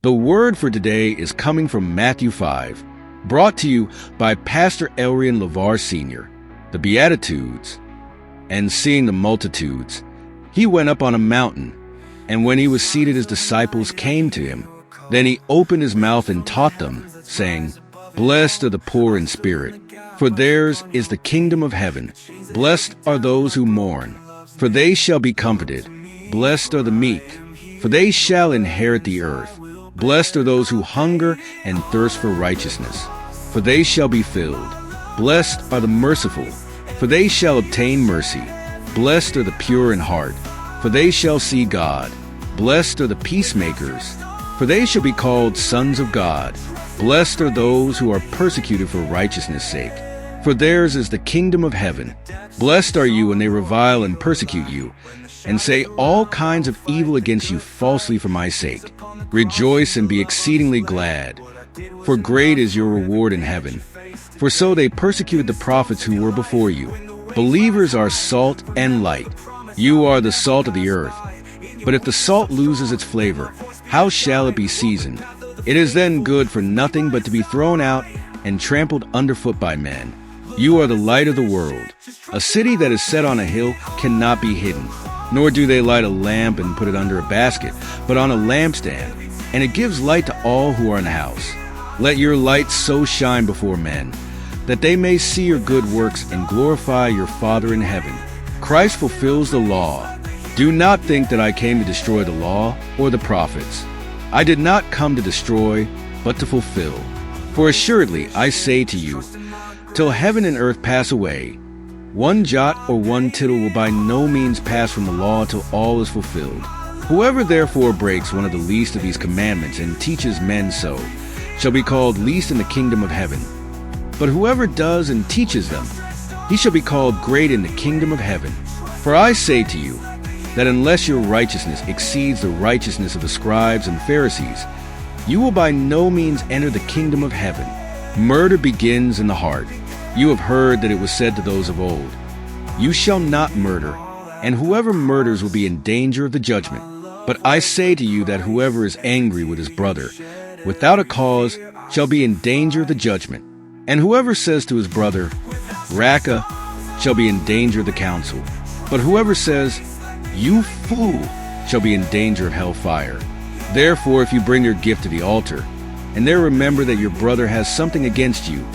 The word for today is coming from Matthew 5, brought to you by Pastor Elrian Levar Sr. The Beatitudes. And seeing the multitudes, he went up on a mountain, and when he was seated, his disciples came to him. Then he opened his mouth and taught them, saying, "Blessed are the poor in spirit, for theirs is the kingdom of heaven. Blessed are those who mourn, for they shall be comforted. Blessed are the meek, for they shall inherit the earth. Blessed are those who hunger and thirst for righteousness, for they shall be filled. Blessed are the merciful, for they shall obtain mercy. Blessed are the pure in heart, for they shall see God. Blessed are the peacemakers, for they shall be called sons of God. Blessed are those who are persecuted for righteousness' sake, for theirs is the kingdom of heaven. Blessed are you when they revile and persecute you, and say all kinds of evil against you falsely for my sake. Rejoice and be exceedingly glad, for great is your reward in heaven. For so they persecuted the prophets who were before you. Believers are salt and light. You are the salt of the earth. But if the salt loses its flavor, how shall it be seasoned? It is then good for nothing but to be thrown out and trampled underfoot by men. You are the light of the world. A city that is set on a hill cannot be hidden. Nor do they light a lamp and put it under a basket, but on a lampstand, and it gives light to all who are in the house. Let your light so shine before men, that they may see your good works and glorify your Father in heaven. Christ fulfills the law. Do not think that I came to destroy the law or the prophets. I did not come to destroy, but to fulfill. For assuredly I say to you, till heaven and earth pass away, one jot or one tittle will by no means pass from the law till all is fulfilled. Whoever therefore breaks one of the least of these commandments and teaches men so, shall be called least in the kingdom of heaven. But whoever does and teaches them, he shall be called great in the kingdom of heaven. For I say to you, that unless your righteousness exceeds the righteousness of the scribes and Pharisees, you will by no means enter the kingdom of heaven. Murder begins in the heart. You have heard that it was said to those of old, "You shall not murder, and whoever murders will be in danger of the judgment." But I say to you that whoever is angry with his brother, without a cause, shall be in danger of the judgment. And whoever says to his brother, "Raca," shall be in danger of the council. But whoever says, "You fool," shall be in danger of hellfire. Therefore, if you bring your gift to the altar, and there remember that your brother has something against you,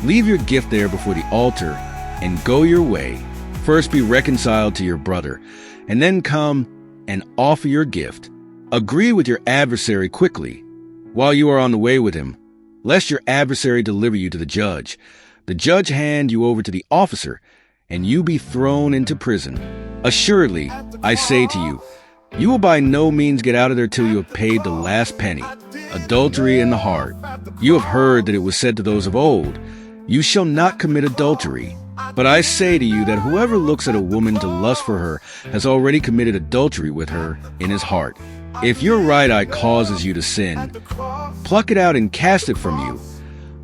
leave your gift there before the altar, and go your way. First be reconciled to your brother, and then come and offer your gift. Agree with your adversary quickly, while you are on the way with him, lest your adversary deliver you to the judge hand you over to the officer, and you be thrown into prison. Assuredly, I say to you, you will by no means get out of there till you have paid the last penny. Adultery in the heart. You have heard that it was said to those of old, "You shall not commit adultery." But I say to you that whoever looks at a woman to lust for her has already committed adultery with her in his heart. If your right eye causes you to sin, pluck it out and cast it from you.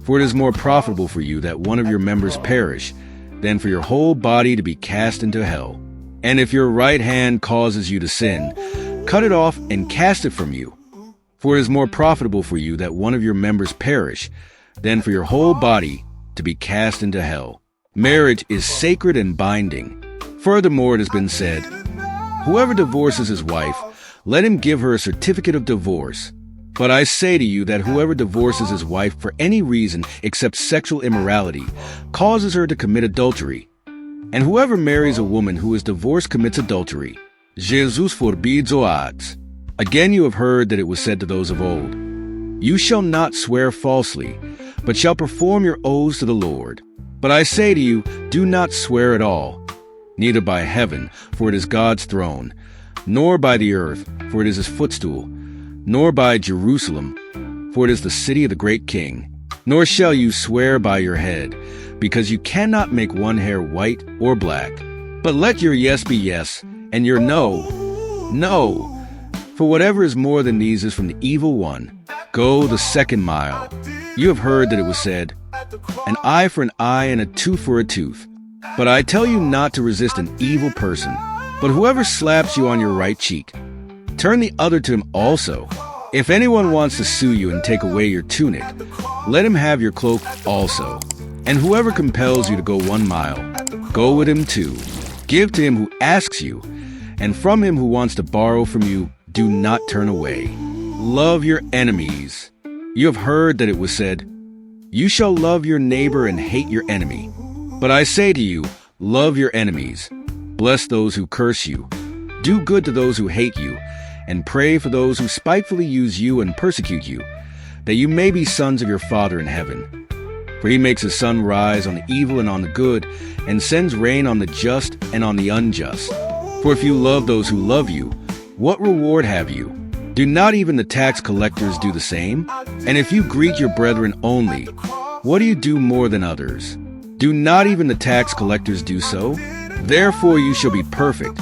For it is more profitable for you that one of your members perish than for your whole body to be cast into hell. And if your right hand causes you to sin, cut it off and cast it from you. For it is more profitable for you that one of your members perish than for your whole body to be cast into hell. Marriage is sacred and binding. Furthermore, it has been said, "Whoever divorces his wife, let him give her a certificate of divorce." But I say to you that whoever divorces his wife for any reason except sexual immorality causes her to commit adultery. And whoever marries a woman who is divorced commits adultery. Jesus forbids o ads. Again you have heard that it was said to those of old, "You shall not swear falsely, but shall perform your oaths to the Lord." But I say to you, do not swear at all, neither by heaven, for it is God's throne, nor by the earth, for it is his footstool, nor by Jerusalem, for it is the city of the great king. Nor shall you swear by your head, because you cannot make one hair white or black. But let your yes be yes, and your no, no. For whatever is more than these is from the evil one. Go the second mile. You have heard that it was said, "An eye for an eye and a tooth for a tooth." But I tell you not to resist an evil person. But whoever slaps you on your right cheek, turn the other to him also. If anyone wants to sue you and take away your tunic, let him have your cloak also. And whoever compels you to go 1 mile, go with him 2. Give to him who asks you, and from him who wants to borrow from you, do not turn away. Love your enemies. You have heard that it was said, "You shall love your neighbor and hate your enemy." But I say to you, love your enemies. Bless those who curse you. Do good to those who hate you, and pray for those who spitefully use you and persecute you, that you may be sons of your Father in heaven. For he makes his sun rise on the evil and on the good, and sends rain on the just and on the unjust. For if you love those who love you, what reward have you? Do not even the tax collectors do the same? And if you greet your brethren only, what do you do more than others? Do not even the tax collectors do so? Therefore you shall be perfect,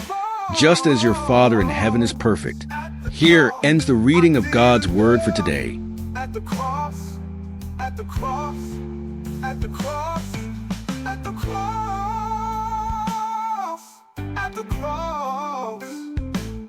just as your Father in heaven is perfect. Here ends the reading of God's word for today. At the cross, at the cross, at the cross, at the cross, at the cross.